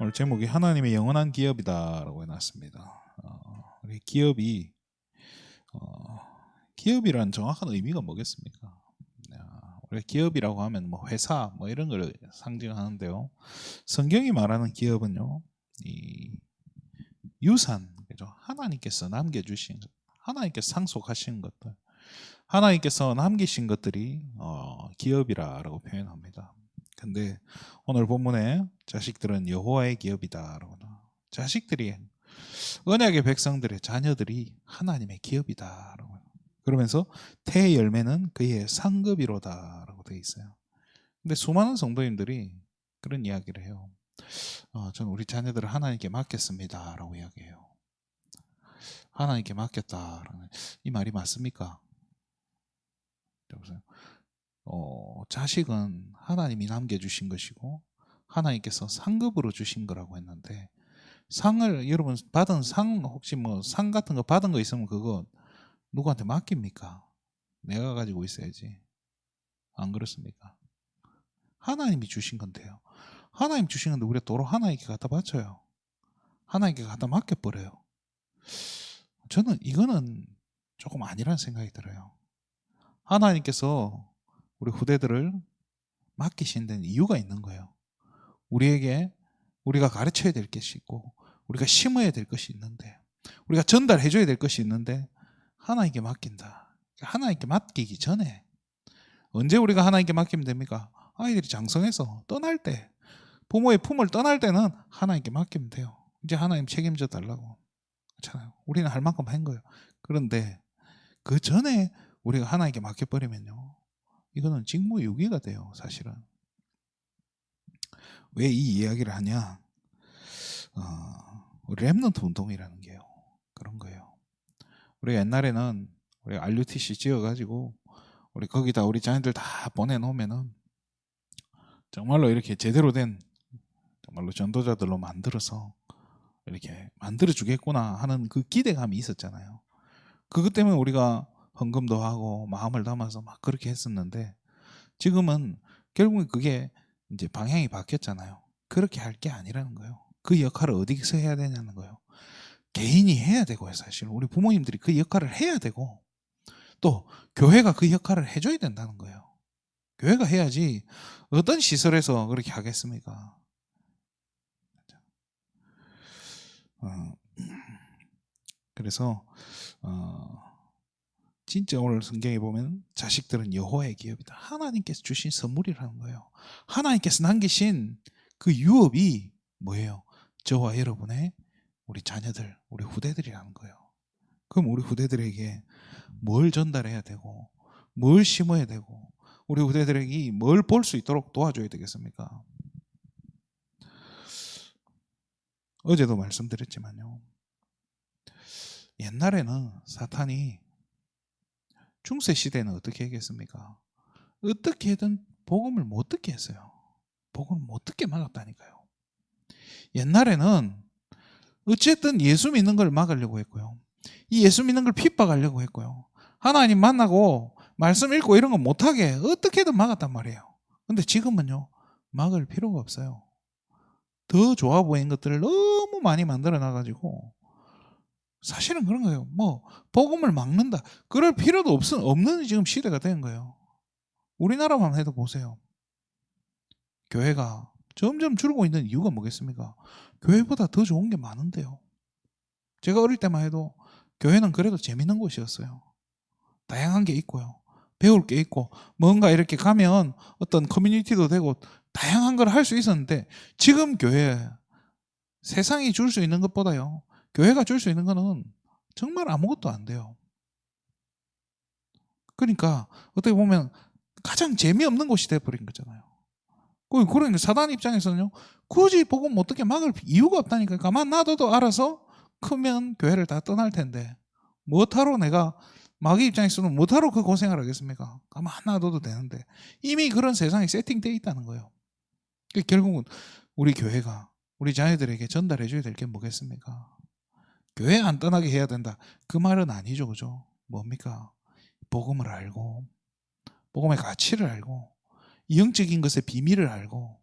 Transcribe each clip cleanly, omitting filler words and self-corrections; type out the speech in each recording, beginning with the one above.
오늘 제목이 하나님의 영원한 기업이다라고 해놨습니다. 우리 기업이 기업이란 정확한 의미가 뭐겠습니까? 우리가 기업이라고 하면 뭐 회사 뭐 이런 걸 상징하는데요. 성경이 말하는 기업은요, 이 유산, 그죠? 하나님께서 남겨주신, 하나님께서 상속하신 것들, 하나님께서 남기신 것들이 기업이라고 표현합니다. 근데 오늘 본문에 자식들은 여호와의 기업이다라고, 자식들이 언약의 백성들의 자녀들이 하나님의 기업이다라고, 그러면서 태의 열매는 그의 상급이로다라고 되어 있어요. 근데 수많은 성도님들이 그런 이야기를 해요. 저는 우리 자녀들을 하나님께 맡겼습니다라고 이야기해요. 하나님께 맡겼다라는 이 말이 맞습니까? 자식은 하나님이 남겨주신 것이고 하나님께서 상급으로 주신 거라고 했는데, 상을 여러분 받은 상, 혹시 뭐 상 같은 거 받은 거 있으면 그거 누구한테 맡깁니까? 내가 가지고 있어야지. 안 그렇습니까? 하나님이 주신 건데요. 하나님 주신 건데 우리가 도로 하나님께 갖다 바쳐요. 하나님께 갖다 맡겨버려요. 저는 이거는 조금 아니라는 생각이 들어요. 하나님께서 우리 후대들을 맡기신 데는 이유가 있는 거예요. 우리에게 우리가 가르쳐야 될 것이 있고 우리가 심어야 될 것이 있는데, 우리가 전달해 줘야 될 것이 있는데 하나님께 맡긴다. 하나님께 맡기기 전에, 언제 우리가 하나님께 맡기면 됩니까? 아이들이 장성해서 떠날 때, 부모의 품을 떠날 때는 하나님께 맡기면 돼요. 이제 하나님 책임져 달라고. 그렇잖아요. 우리는 할 만큼 한 거예요. 그런데 그 전에 우리가 하나님께 맡겨버리면요, 이거는 직무유기가 돼요, 사실은. 왜 이 이야기를 하냐? 렘넌트 운동이라는 게요, 그런 거예요. 우리 옛날에는 우리 RUTC 지어가지고 우리 거기다 우리 자녀들 다 보내놓으면은 정말로 이렇게 제대로 된 정말로 전도자들로 만들어서 이렇게 만들어 주겠구나 하는 그 기대감이 있었잖아요. 그것 때문에 우리가 헌금도 하고 마음을 담아서 막 그렇게 했었는데, 지금은 결국은 그게 이제 방향이 바뀌었잖아요. 그렇게 할 게 아니라는 거예요. 그 역할을 어디서 해야 되냐는 거예요. 개인이 해야 되고요. 사실 우리 부모님들이 그 역할을 해야 되고, 또 교회가 그 역할을 해줘야 된다는 거예요. 교회가 해야지 어떤 시설에서 그렇게 하겠습니까? 그래서 진짜 오늘 성경에 보면 자식들은 여호와의 기업이다. 하나님께서 주신 선물이라는 거예요. 하나님께서 남기신 그 유업이 뭐예요? 저와 여러분의 우리 자녀들, 우리 후대들이라는 거예요. 그럼 우리 후대들에게 뭘 전달해야 되고 뭘 심어야 되고 우리 후대들에게 뭘 볼 수 있도록 도와줘야 되겠습니까? 어제도 말씀드렸지만요, 옛날에는 사탄이, 중세 시대는 어떻게 하겠습니까? 어떻게든 복음을 못 듣게 했어요. 복음을 못 듣게 막았다니까요. 옛날에는 어쨌든 예수 믿는 걸 막으려고 했고요, 이 예수 믿는 걸 핍박하려고 했고요, 하나님 만나고 말씀 읽고 이런 거 못하게 어떻게든 막았단 말이에요. 근데 지금은요, 막을 필요가 없어요. 더 좋아 보이는 것들을 너무 많이 만들어 놔가지고, 사실은 그런 거예요. 뭐 복음을 막는다, 그럴 필요도 없는 지금 시대가 된 거예요. 우리나라만 해도 보세요. 교회가 점점 줄고 있는 이유가 뭐겠습니까? 교회보다 더 좋은 게 많은데요. 제가 어릴 때만 해도 교회는 그래도 재밌는 곳이었어요. 다양한 게 있고요, 배울 게 있고, 뭔가 이렇게 가면 어떤 커뮤니티도 되고 다양한 걸 할 수 있었는데, 지금 교회, 세상이 줄 수 있는 것보다요, 교회가 줄 수 있는 거는 정말 아무것도 안 돼요. 그러니까 어떻게 보면 가장 재미없는 곳이 돼버린 거잖아요. 그러니까 사단 입장에서는요, 굳이 복음 어떻게 막을 이유가 없다니까요. 가만 놔둬도 알아서 크면 교회를 다 떠날 텐데, 뭐하러 내가, 마귀 입장에서는 뭐하러 그 고생을 하겠습니까? 가만 놔둬도 되는데, 이미 그런 세상이 세팅되어 있다는 거예요. 결국은 우리 교회가 우리 자녀들에게 전달해 줘야 될 게 뭐겠습니까? 교회 안 떠나게 해야 된다, 그 말은 아니죠. 그죠? 뭡니까? 복음을 알고, 복음의 가치를 알고, 영적인 것의 비밀을 알고,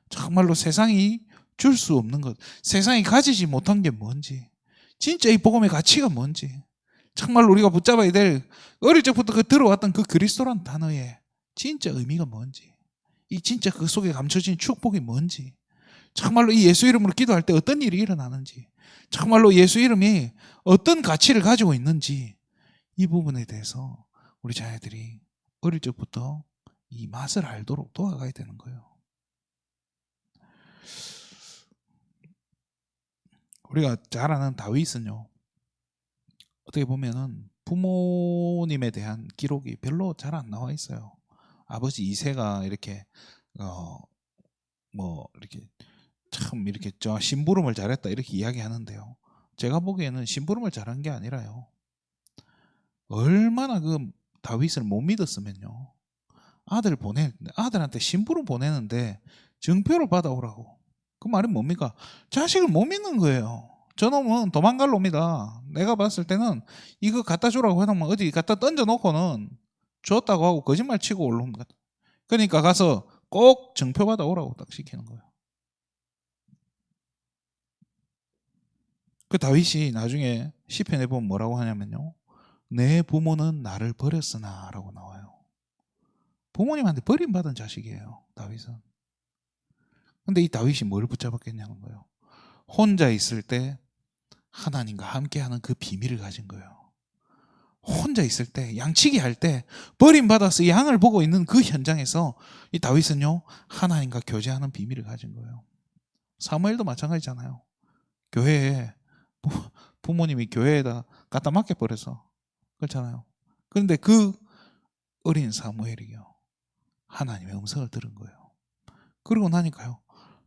정말로 세상이 줄 수 없는 것, 세상이 가지지 못한 게 뭔지, 진짜 이 복음의 가치가 뭔지, 정말로 우리가 붙잡아야 될 어릴 적부터 그 들어왔던 그 그리스도란 단어의 진짜 의미가 뭔지, 이 진짜 그 속에 감춰진 축복이 뭔지, 정말로 이 예수 이름으로 기도할 때 어떤 일이 일어나는지, 정말로 예수 이름이 어떤 가치를 가지고 있는지, 이 부분에 대해서 우리 자녀들이 어릴 적부터 이 맛을 알도록 도와가야 되는 거예요. 우리가 잘 아는 다윗은요, 어떻게 보면은 부모님에 대한 기록이 별로 잘 안 나와 있어요. 아버지 이세가 이렇게 이렇게 참 이렇게 저 심부름을 잘했다 이렇게 이야기하는데요. 제가 보기에는 심부름을 잘한 게 아니라요, 얼마나 그 다윗을 못 믿었으면요, 아들한테 심부름 보내는데 증표를 받아오라고. 그 말이 뭡니까? 자식을 못 믿는 거예요. 저놈은 도망갈 놈이다. 내가 봤을 때는 이거 갖다 주라고 해놓으면 어디 갖다 던져놓고는 줬다고 하고 거짓말 치고 올라온 것 같아. 그러니까 가서 꼭 증표 받아오라고 딱 시키는 거예요. 그 다윗이 나중에 시편에 보면 뭐라고 하냐면요, 내 부모는 나를 버렸으나 라고 나와요. 부모님한테 버림받은 자식이에요, 다윗은. 근데 이 다윗이 뭘 붙잡았겠냐는 거예요. 혼자 있을 때 하나님과 함께하는 그 비밀을 가진 거예요. 혼자 있을 때, 양치기 할 때 버림받아서 양을 보고 있는 그 현장에서 이 다윗은요, 하나님과 교제하는 비밀을 가진 거예요. 사무엘도 마찬가지잖아요. 교회에 부모님이 교회에다 갖다 맡겨버려서 그렇잖아요. 그런데 그 어린 사무엘이요, 하나님의 음성을 들은 거예요. 그러고 나니까요,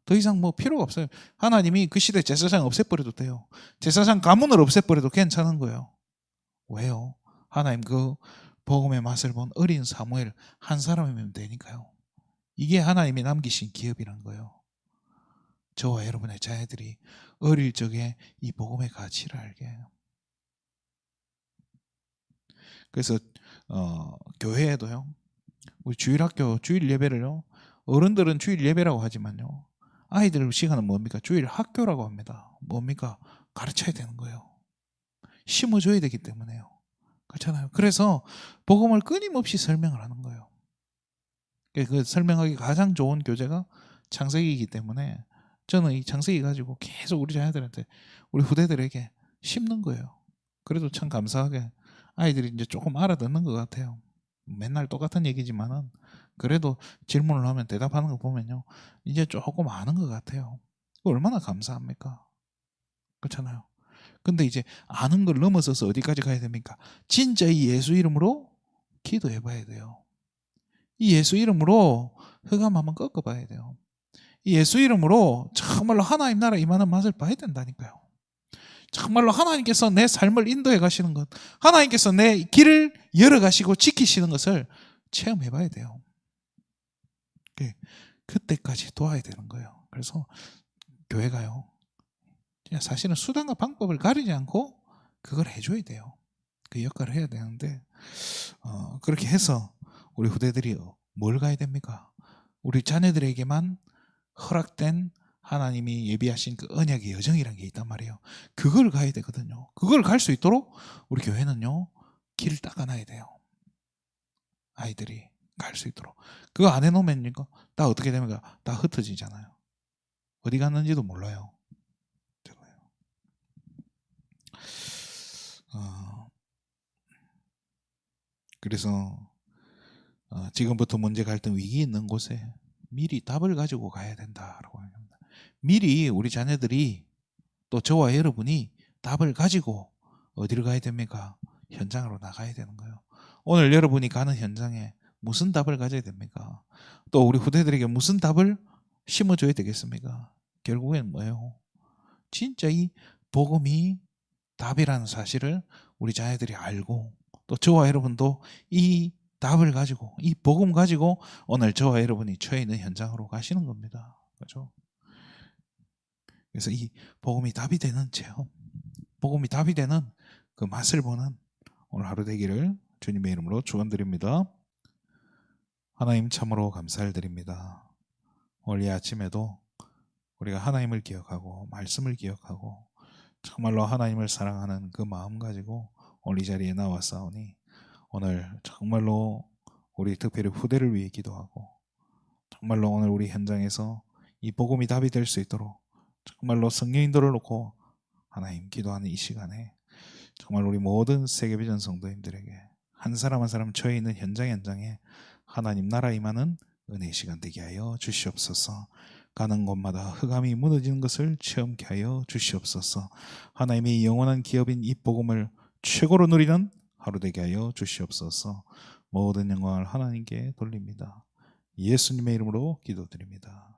더 이상 뭐 필요가 없어요. 하나님이 그 시대 제사장 없애버려도 돼요. 제사장 가문을 없애버려도 괜찮은 거예요. 왜요? 하나님 그 복음의 맛을 본 어린 사무엘 한 사람이면 되니까요. 이게 하나님이 남기신 기업이란 거예요. 저와 여러분의 자녀들이 어릴 적에 이 복음의 가치를 알게 해요. 그래서 교회에도요, 우리 주일학교 주일 예배를요, 어른들은 주일 예배라고 하지만요, 아이들 시간은 뭡니까? 주일 학교라고 합니다. 뭡니까? 가르쳐야 되는 거예요. 심어줘야 되기 때문에요. 그렇잖아요. 그래서 복음을 끊임없이 설명을 하는 거예요. 그 설명하기 가장 좋은 교재가 창세기이기 때문에 저는 이 창세기 가지고 계속 우리 자녀들한테, 우리 후대들에게 심는 거예요. 그래도 참 감사하게 아이들이 이제 조금 알아듣는 것 같아요. 맨날 똑같은 얘기지만은 그래도 질문을 하면 대답하는 거 보면요, 이제 조금 아는 것 같아요. 얼마나 감사합니까? 그렇잖아요. 근데 이제 아는 걸 넘어서서 어디까지 가야 됩니까? 진짜 이 예수 이름으로 기도해 봐야 돼요. 이 예수 이름으로 흑암 한번 꺾어 봐야 돼요. 이 예수 이름으로 정말로 하나님 나라 임하는 맛을 봐야 된다니까요. 정말로 하나님께서 내 삶을 인도해 가시는 것, 하나님께서 내 길을 열어 가시고 지키시는 것을 체험해 봐야 돼요. 그때까지 도와야 되는 거예요. 그래서 교회가요, 사실은 수단과 방법을 가리지 않고 그걸 해줘야 돼요. 그 역할을 해야 되는데 그렇게 해서 우리 후대들이 뭘 가야 됩니까? 우리 자녀들에게만 허락된 하나님이 예비하신 그 언약의 여정이라는 게 있단 말이에요. 그걸 가야 되거든요. 그걸 갈 수 있도록 우리 교회는요, 길을 닦아놔야 돼요. 아이들이 갈 수 있도록. 그거 안 해놓으면 다 어떻게 됩니까? 다 흩어지잖아요. 어디 갔는지도 몰라요. 그래서 지금부터 문제 갈등 위기 있는 곳에 미리 답을 가지고 가야 된다라고 합니다. 미리 우리 자녀들이, 또 저와 여러분이 답을 가지고 어디를 가야 됩니까? 현장으로 나가야 되는 거예요. 오늘 여러분이 가는 현장에 무슨 답을 가져야 됩니까? 또 우리 후대들에게 무슨 답을 심어줘야 되겠습니까? 결국엔 뭐예요? 진짜 이 복음이 답이라는 사실을 우리 자녀들이 알고, 또 저와 여러분도 이 답을 가지고, 이 복음 가지고 오늘 저와 여러분이 처해 있는 현장으로 가시는 겁니다. 그렇죠? 그래서 이 복음이 답이 되는 체험, 복음이 답이 되는 그 맛을 보는 오늘 하루 되기를 주님의 이름으로 축원드립니다. 하나님 참으로 감사를 드립니다. 오늘 이 아침에도 우리가 하나님을 기억하고 말씀을 기억하고 정말로 하나님을 사랑하는 그 마음 가지고 오늘 이 자리에 나왔사오니 오늘 정말로 우리 특별히 후대를 위해 기도하고 정말로 오늘 우리 현장에서 이 복음이 답이 될 수 있도록 정말로 성령인들을 놓고 하나님 기도하는 이 시간에 정말 우리 모든 세계비전 성도님들에게 한 사람 한 사람 처해 있는 현장에 하나님 나라 임하는 은혜의 시간 되게 하여 주시옵소서. 가는 곳마다 흑암이 무너지는 것을 체험케 하여 주시옵소서. 하나님의 영원한 기업인 이 복음을 최고로 누리는 하루 되게 하여 주시옵소서. 모든 영광을 하나님께 돌립니다. 예수님의 이름으로 기도드립니다.